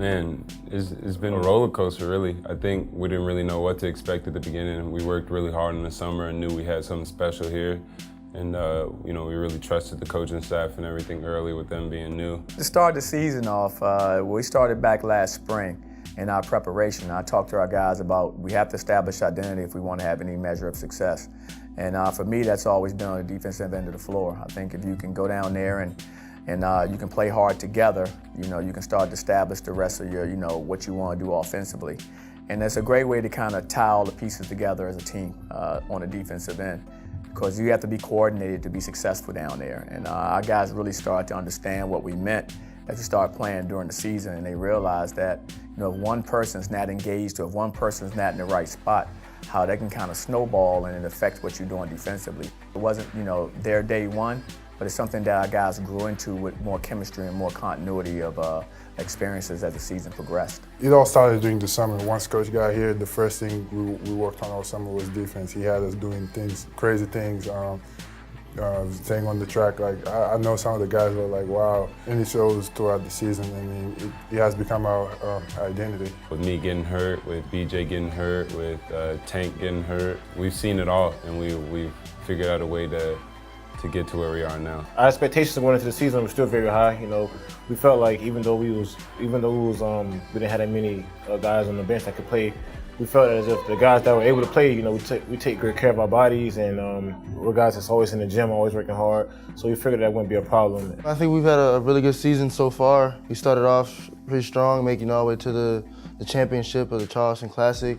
Man, it's been a roller coaster, really. I think we didn't really know what to expect at the beginning. We worked really hard in the summer and knew we had something special here. And, we really trusted the coaching staff and everything early with them being new. To start the season off, we started back last spring in our preparation. I talked to our guys about we have to establish identity if we want to have any measure of success. And for me, that's always been on the defensive end of the floor. I think if you can go down there and you can play hard together, you can start to establish the rest of your, what you want to do offensively. And that's a great way to kind of tie all the pieces together as a team on the defensive end, because you have to be coordinated to be successful down there. And our guys really started to understand what we meant as we started playing during the season, and they realized that, if one person's not engaged or if one person's not in the right spot, how that can kind of snowball and it affects what you're doing defensively. It wasn't, their day one, but it's something that our guys grew into with more chemistry and more continuity of experiences as the season progressed. It all started during the summer. Once Coach got here, the first thing we worked on all summer was defense. He had us doing crazy things, staying on the track. Like I know some of the guys were like, wow, and it shows throughout the season. I mean, it has become our identity. With me getting hurt, with BJ getting hurt, with Tank getting hurt, we've seen it all, and we've figured out a way to get to where we are now. Our expectations going into the season were still very high. We felt like even though we didn't have that many guys on the bench that could play, we felt as if the guys that were able to play, we take good care of our bodies, and we're guys that's always in the gym, always working hard. So we figured that wouldn't be a problem. I think we've had a really good season so far. We started off pretty strong, making our way to the championship of the Charleston Classic.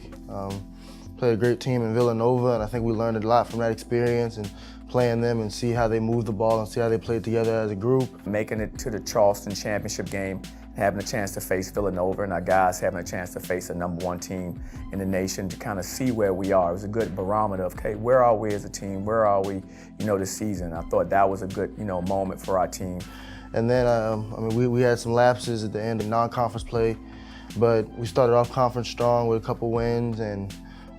Played a great team in Villanova, and I think we learned a lot from that experience and playing them and see how they move the ball and see how they play together as a group. Making it to the Charleston championship game, having a chance to face Villanova, and our guys having a chance to face a #1 team in the nation to kind of see where we are. It was a good barometer of, okay, where are we as a team? Where are we, this season? I thought that was a good, moment for our team. And then, we had some lapses at the end of non-conference play, but we started off conference strong with a couple wins and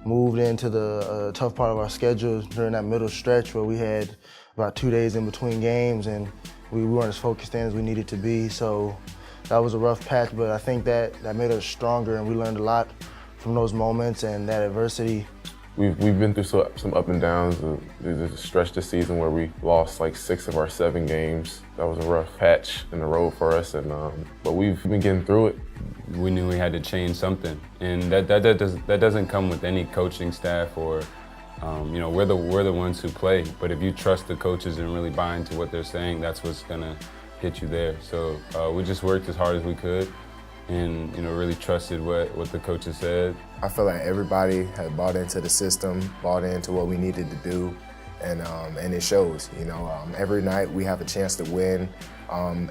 moved into the tough part of our schedule during that middle stretch where we had about 2 days in between games, and we weren't as focused in as we needed to be. So that was a rough patch, but I think that made us stronger, and we learned a lot from those moments and that adversity. We've been through some up and downs. There's a stretch this season where we lost like 6 of our 7 games. That was a rough patch in the road for us, but we've been getting through it. We knew we had to change something, and that doesn't come with any coaching staff or, we're the ones who play. But if you trust the coaches and really buy into what they're saying, that's what's gonna get you there. So we just worked as hard as we could, and really trusted what the coaches said. I feel like everybody had bought into the system, bought into what we needed to do, and it shows. Every night we have a chance to win.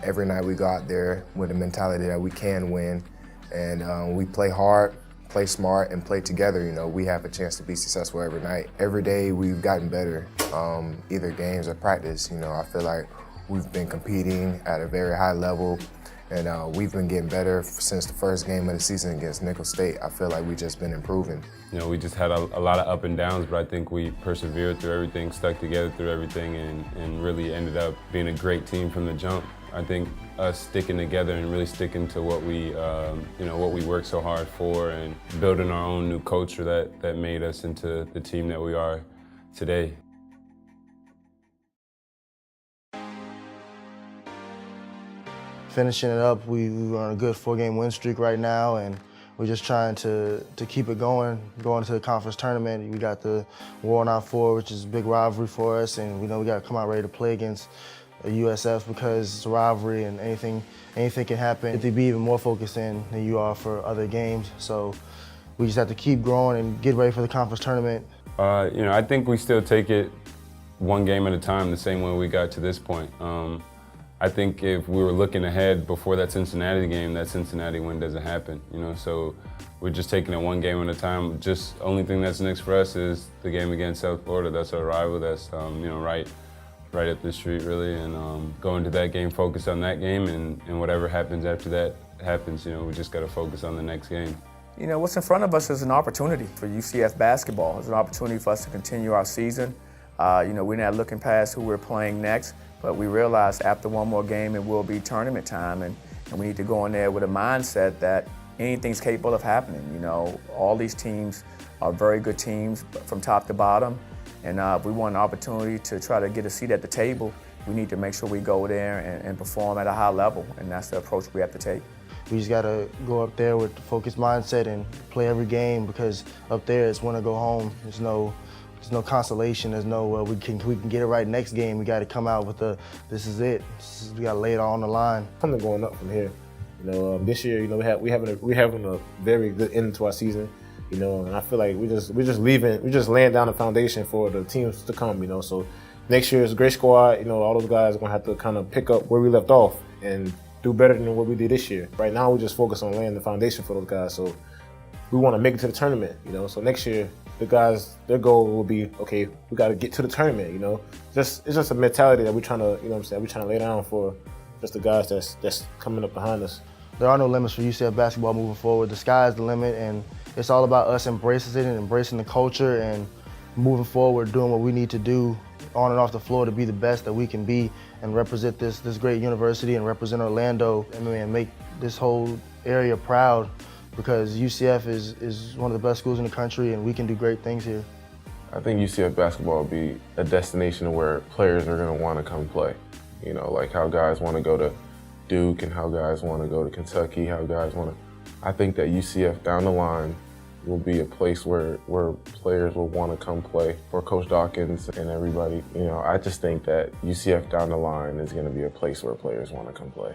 Every night we go out there with the mentality that we can win, and we play hard, play smart, and play together. We have a chance to be successful every night. Every day we've gotten better, either games or practice. I feel like we've been competing at a very high level, and we've been getting better since the first game of the season against Nicholls State. I feel like we've just been improving. We just had a lot of up and downs, but I think we persevered through everything, stuck together through everything, and really ended up being a great team from the jump. I think us sticking together and really sticking to what we worked so hard for, and building our own new culture that made us into the team that we are today. Finishing it up, we're on a good 4-game win streak right now, and we're just trying to keep it going to the conference tournament. We got the War on 4, which is a big rivalry for us, and we know we got to come out ready to play against USF because it's a rivalry and anything can happen. You have to be even more focused in than you are for other games. So we just have to keep growing and get ready for the conference tournament. I think we still take it one game at a time, the same way we got to this point. I think if we were looking ahead before that Cincinnati game, that Cincinnati win doesn't happen, so we're just taking it one game at a time. Just only thing that's next for us is the game against South Florida. That's our rival. That's right up the street, really, and going to that game, focus on that game, and whatever happens after that happens. We just got to focus on the next game. What's in front of us is an opportunity for UCF basketball. It's an opportunity for us to continue our season. We're not looking past who we're playing next, but we realize after one more game it will be tournament time, and And we need to go in there with a mindset that anything's capable of happening. You know, all these teams are very good teams from top to bottom. And if we want an opportunity to try to get a seat at the table, we need to make sure we go there and perform at a high level. And that's the approach we have to take. We just got to go up there with the focused mindset and play every game, because up there it's win or go home. There's no consolation. There's no we can get it right next game. We got to come out with this is it. We got to lay it all on the line. Something going up from here. You know, this year, you know, we're having a very good end to our season. You know, and I feel like we're just laying down the foundation for the teams to come. You know, so next year is a great squad. You know, all those guys are gonna have to kind of pick up where we left off and do better than what we did this year. Right now, we just focus on laying the foundation for those guys. So we want to make it to the tournament. You know, so next year the guys, their goal will be, okay, we got to get to the tournament. You know, it's just a mentality that we're trying to, you know what I'm saying, we're trying to lay down for just the guys that's coming up behind us. There are no limits for UCF basketball moving forward. The sky is the limit, and it's all about us embracing it and embracing the culture and moving forward, doing what we need to do on and off the floor to be the best that we can be and represent this great university and represent Orlando and make this whole area proud, because UCF is one of the best schools in the country and we can do great things here. I think UCF basketball will be a destination where players are going to want to come play. You know, like how guys want to go to Duke and how guys want to go to Kentucky, how guys want to. I think that UCF down the line will be a place where players will want to come play. For Coach Dawkins and everybody, you know, I just think that UCF down the line is going to be a place where players want to come play.